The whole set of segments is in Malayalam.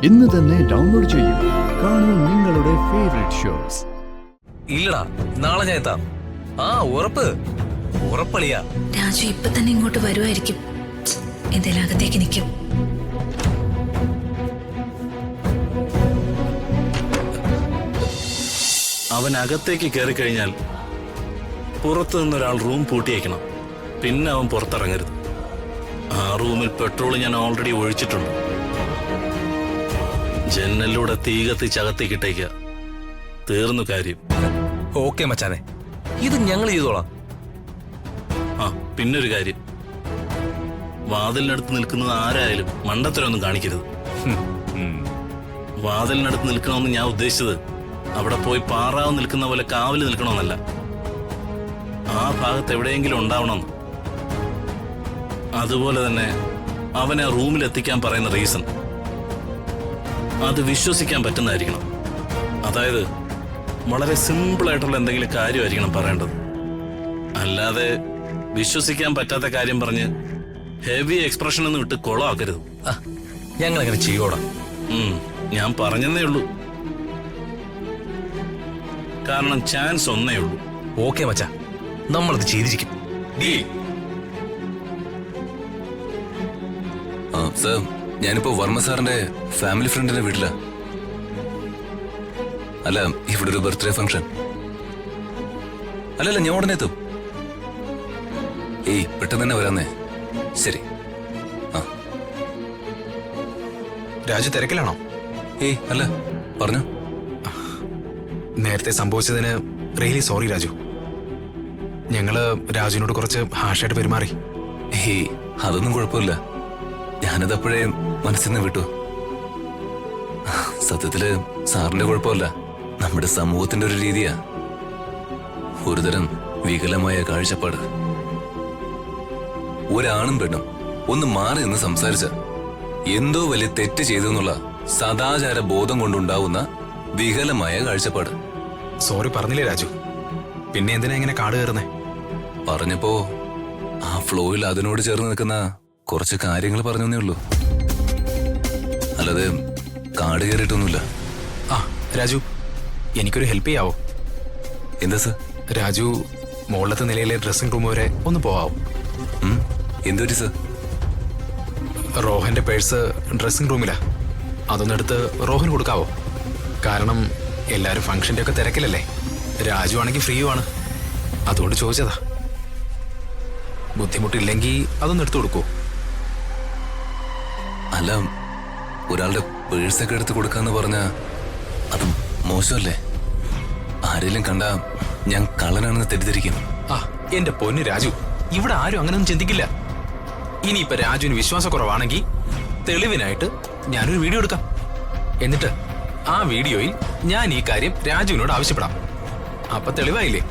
ഇന്ന് തന്നെ ഡൗൺലോഡ് ചെയ്യൂ. കാണൂ നിങ്ങളുടെ ഫേവറേറ്റ് ഷോസ്. ഇല്ലടാ, നാളെ ഞാൻ എത്താം. ആ ഉറപ്പ്, ഉറപ്പളിയാ. രാജു ഇപ്പൊ തന്നെ ഇങ്ങോട്ട് വരുമായിരിക്കും. എന്തായാലും അകത്തേക്ക് നിൽക്കും. അവൻ അകത്തേക്ക് കയറി കഴിഞ്ഞാൽ പുറത്തു നിന്നൊരാൾ റൂം പൂട്ടിയേക്കണം. പിന്നെ അവൻ പുറത്തിറങ്ങരുത്. ആ റൂമിൽ പെട്രോൾ ഞാൻ ഓൾറെഡി ഒഴിച്ചിട്ടുണ്ട്. ജനലിലൂടെ തീ കത്തിച്ചകത്തേക്കിട്ടേക്ക. തീർന്നു കാര്യം. ഓക്കെ മച്ചാനെ, ഇത് ഞങ്ങൾ ചെയ്തോളാം. ആ പിന്നൊരു കാര്യം, വാതിലിനടുത്ത് നിൽക്കുന്നത് ആരായാലും മണ്ടത്തരമൊന്നും കാണിക്കരുത്. വാതിലിനടുത്ത് നിൽക്കണമെന്ന് ഞാൻ ഉദ്ദേശിച്ചത് അവിടെ പോയി പാറാവ് നിൽക്കുന്ന പോലെ കാവല് നിൽക്കണമെന്നല്ല. ആ ഭാഗത്ത് എവിടെയെങ്കിലും ഉണ്ടാവണം. അതുപോലെ തന്നെ അവനെ റൂമിൽ എത്തിക്കാൻ പറയുന്ന റീസൺ അത് വിശ്വസിക്കാൻ പറ്റുന്നതായിരിക്കണം. അതായത് വളരെ സിമ്പിൾ ആയിട്ടുള്ള എന്തെങ്കിലും കാര്യമായിരിക്കണം പറയേണ്ടത്. അല്ലാതെ വിശ്വസിക്കാൻ പറ്റാത്ത കാര്യം പറഞ്ഞ് ഹെവി എക്സ്പ്രഷൻ ഒന്നും ഇട്ട് കൊളമാക്കരുത്. ഞങ്ങൾ അങ്ങനെ ചെയ്യോടാ. ഞാൻ പറഞ്ഞതേ ഉള്ളൂ. കാരണം ചാൻസ് ഒന്നേ ഉള്ളൂ. ഓക്കെ മച്ചാ, നമ്മളത് ചെയ്തിരിക്കും. സർ, ഞാനിപ്പോ വർമ്മ സാറിന്റെ ഫാമിലി ഫ്രണ്ടിന്റെ വീട്ടിലാ. അല്ല, ഇവിടെ ഒരു ബർത്ത്ഡേ ഫംഗ്ഷൻ. അല്ലല്ല, ഞാൻ ഉടനെ എത്തും. ഏയ് പെട്ടെന്ന് തന്നെ വരാന്നേ. ശരി. ആ രാജു തിരക്കിലാണോ? ഏയ് അല്ല, പറഞ്ഞു. നേരത്തെ സംഭവിച്ചതിന് റിയലി സോറി രാജു. ഞങ്ങള് രാജുവിനോട് കുറച്ച് ഹാഷായിട്ട് പെരുമാറി. ഏയ് അതൊന്നും കുഴപ്പമില്ല. ഞാനത് അപ്പോഴേ മനസ്സിൽ നിന്ന് വിട്ടു. സത്യത്തില് സാറിന്റെ കുഴപ്പമില്ല, നമ്മുടെ സമൂഹത്തിന്റെ ഒരു രീതിയാ. ഒരുതരം വികലമായ കാഴ്ചപ്പാട്. ഒരാണും പെണ്ണും ഒന്ന് മാറി നിന്ന് സംസാരിച്ച എന്തോ വലിയ തെറ്റ് ചെയ്തു എന്നുള്ള സദാചാര ബോധം കൊണ്ടുണ്ടാവുന്ന വികലമായ കാഴ്ചപ്പാട്. സോറി പറഞ്ഞില്ലേ രാജു? പിന്നെ എന്തിനാ ഇങ്ങനെ കാട് കയറുന്നേ? പറഞ്ഞപ്പോ ആ ഫ്ലോയിൽ അതിനോട് ചേർന്ന് നിൽക്കുന്ന കുറച്ച് കാര്യങ്ങൾ പറഞ്ഞേ ഉള്ളൂ. അല്ലാതെ കാട് കയറിയിട്ടൊന്നുമില്ല. ആ രാജു, എനിക്കൊരു ഹെൽപ്പ് ചെയ്യാവോ? എന്താ സർ? രാജു മുകളിലത്തെ നിലയിലെ ഡ്രസ്സിംഗ് റൂം വരെ ഒന്ന് പോവാവോ? എന്തൊരു സർ? റോഹന്റെ പേഴ്സ് ഡ്രസ്സിംഗ് റൂമിലാ. അതൊന്നെടുത്ത് റോഹൻ കൊടുക്കാവോ? കാരണം എല്ലാരും ഫംഗ്ഷന്റെ ഒക്കെ തിരക്കിലല്ലേ. രാജു ആണെങ്കിൽ ഫ്രീയുമാണ്, അതുകൊണ്ട് ചോദിച്ചതാ. ബുദ്ധിമുട്ടില്ലെങ്കിൽ അതൊന്ന് എടുത്തു കൊടുക്കൂ. അല്ല, ഒരാളുടെ പേഴ്സൊക്കെ എടുത്ത് കൊടുക്കാന്ന് പറഞ്ഞാ അത് മോശമല്ലേ? ആരെങ്കിലും കണ്ടാ ഞാൻ കള്ളനാണെന്ന് തെറ്റിദ്ധരിക്കും. ആ എന്റെ പൊന്നു രാജു, ഇവിടെ ആരും അങ്ങനെയൊന്നും ചിന്തിക്കില്ല. ഇനിയിപ്പൊ രാജുവിന് വിശ്വാസക്കുറവാണെങ്കിൽ തെളിവിനായിട്ട് ഞാനൊരു വീഡിയോ എടുക്കാം. എന്നിട്ട് ആ വീഡിയോയിൽ ഞാൻ ഈ കാര്യം രാജുവിനോട് ആവശ്യപ്പെടാം. അപ്പൊ തെളിവായില്ലേ?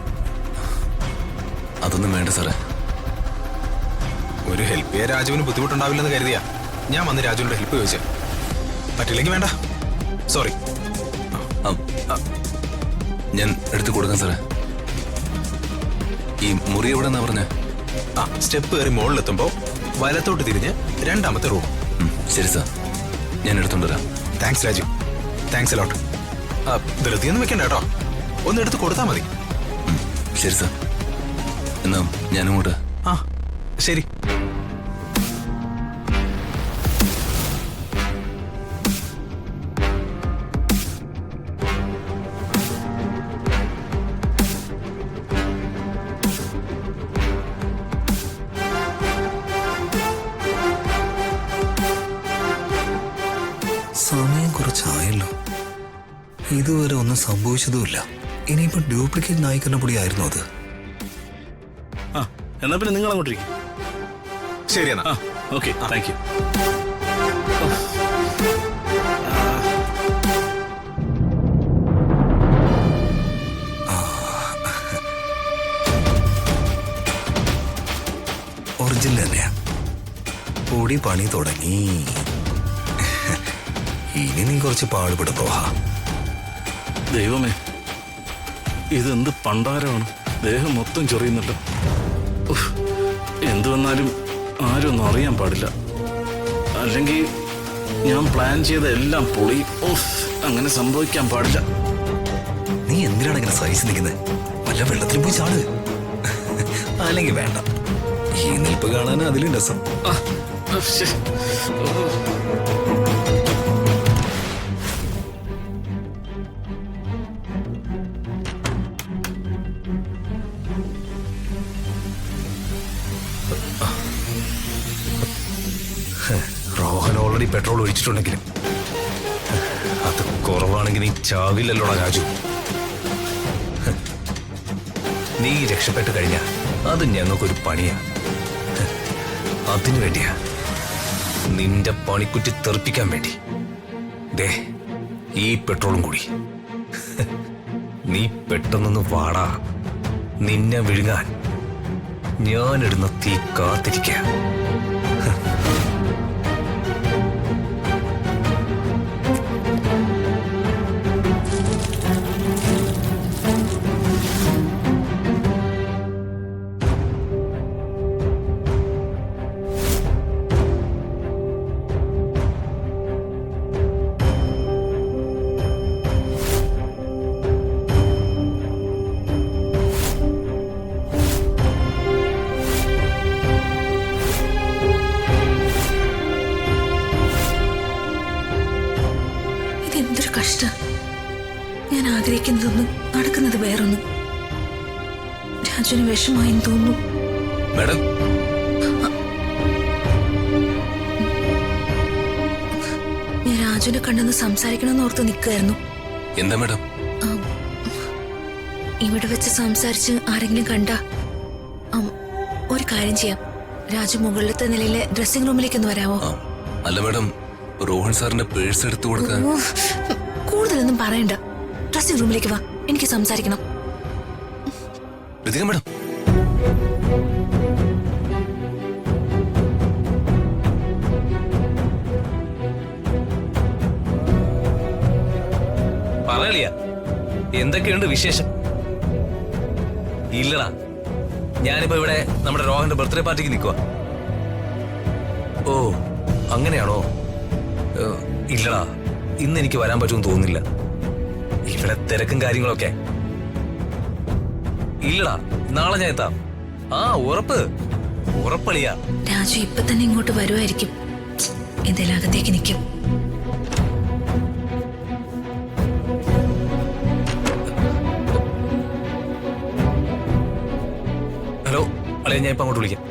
അതൊന്നും വേണ്ട സാറേ. ഒരു ഹെൽപ്പ് ചെയ്യാൻ രാജുവിന് ബുദ്ധിമുട്ടുണ്ടാവില്ലെന്ന് കരുതിയാ ഞാൻ വന്ന് രാജുവിനോട് ഹെൽപ്പ് ചോദിച്ചേ. പറ്റില്ലെങ്കിൽ വേണ്ട, സോറി. ഞാൻ എടുത്തു കൊടുക്കാം സാറേ. ഈ മുറി എവിടെന്നാ പറഞ്ഞ? ആ സ്റ്റെപ്പ് കയറി മുകളിലെത്തുമ്പോ വലത്തോട്ട് തിരിഞ്ഞ് രണ്ടാമത്തെ റൂം. ശരി സാർ, ഞാൻ എടുത്തോണ്ട് വരാം. Thanks Raju, thanks a lot. ധൃതിയൊന്നും വെക്കണ്ട കേട്ടോ, ഒന്ന് എടുത്ത് കൊടുത്താൽ മതി. ശരി സാർ, എന്നാ ഞാനിങ്ങോട്ട്. ആ ശരി. സമയം കുറച്ചായല്ലോ, ഇതുവരെ ഒന്നും സംഭവിച്ചതുമില്ല. ഇനിയിപ്പോ ഡ്യൂപ്ലിക്കേറ്റ് നായിക്കറിനെ പൊടി ആയിരുന്നു അത്. എന്നാ പിന്നെ നിങ്ങൾ അങ്ങോട്ടിരിക്കും. ശരി എന്നാ. Okay, thank you. ഒറിജിനൽ തന്നെയാ. പൊടി പണി തുടങ്ങി. ഇനി നീ കുറച്ച് പാടുപെടും റോഹ. ദൈവമേ, ഇതെന്ത് പണ്ടാരമാണ്. ദേഹം മൊത്തം ചൊറിയുന്നല്ലോ. എന്തു വന്നാലും ആരും ഒന്നും അറിയാൻ പാടില്ല. അല്ലെങ്കിൽ ഞാൻ പ്ലാൻ ചെയ്ത എല്ലാം പൊളി. ഓഫ്, അങ്ങനെ സംഭവിക്കാൻ പാടില്ല. നീ എന്തിനാണ് ഇങ്ങനെ സഹിച്ച് നിൽക്കുന്നത്? വല്ല വെള്ളത്തിൽ പോയി ചാട്. അല്ലെങ്കിൽ വേണ്ട, ഈ നിൽപ്പ് കാണാൻ അതിലും രസം. ആ, ശ്ശെ. ഓ. റോഹൻ ഓൾറെഡി പെട്രോൾ ഒഴിച്ചിട്ടുണ്ടെങ്കിലും അത് കുറവാണെങ്കിൽ നീ ചാവില്ലല്ലോടാ രാജു. നീ രക്ഷപ്പെട്ട് കഴിഞ്ഞാ അത് ഞങ്ങൾക്കൊരു പണിയാ. അതിനു വേണ്ടിയാ, നിന്റെ പണിക്കുറ്റി തെറിപ്പിക്കാൻ വേണ്ടി. ദേ, ഈ പെട്രോളും കൂടി. നീ പെട്ടെന്നൊന്ന് വാടാ. നിന്നെ വിഴുങ്ങാൻ ഞാനിടുന്ന തീ കാത്തിരിക്കുക. ഇതെന്തൊരു കഷ്ടം. ഞാൻ ആഗ്രഹിക്കുന്നതൊന്നും നടക്കുന്നത് വേറൊന്നും. രാജുവിന് വിഷമായെന്ന് തോന്നുന്നു. മാഡം, ഞാൻ രാജുവിനെ കണ്ടെന്ന് സംസാരിക്കണമെന്ന് ഓർത്ത് നിൽക്കുകയായിരുന്നു. എന്താ മാഡം? ഇവിടെ വെച്ച് സംസാരിച്ച് ആരെങ്കിലും കണ്ട ഒരു കാര്യം ചെയ്യാം. രാജു മുകളിലത്തെ നിലയിലെ ഡ്രസ്സിംഗ് റൂമിലേക്ക് ഒന്ന് വരാമോ? അല്ല മാഡം, റോഹൻ സാറിന്റെ പേഴ്സ് എടുത്തു കൊടുക്കാൻ. കൂടുതലൊന്നും പറയണ്ട. ഡ്രസ്സിംഗ് റൂമിലേക്ക് വാ, എനിക്ക് സംസാരിക്കണം. ഋതിക മാഡം, പറയളിയ, എന്തൊക്കെയുണ്ട് വിശേഷം? ഇല്ലടാ, ഞാനിപ്പോ ഇവിടെ നമ്മുടെ രോഹന്റെ ബർത്ത്ഡേ പാർട്ടിക്ക് നിൽക്കുക. ഓ, അങ്ങനെയാണോ? ഇല്ലടാ, ഇന്ന് എനിക്ക് വരാൻ പറ്റുമെന്ന് തോന്നുന്നില്ല. ഇവിടെ തിരക്കും കാര്യങ്ങളൊക്കെ. ഇല്ലടാ, നാളെ ഞാൻ എത്താം. ആ, ഉറപ്പളിയാ. രാജു ഇപ്പൊ തന്നെ ഇങ്ങോട്ട് വരുമായിരിക്കും. എന്തായാലും അകത്തേക്ക് നിൽക്കും. ഹലോ അളിയ, ഞാൻ ഇപ്പൊ അങ്ങോട്ട് വിളിക്കാം.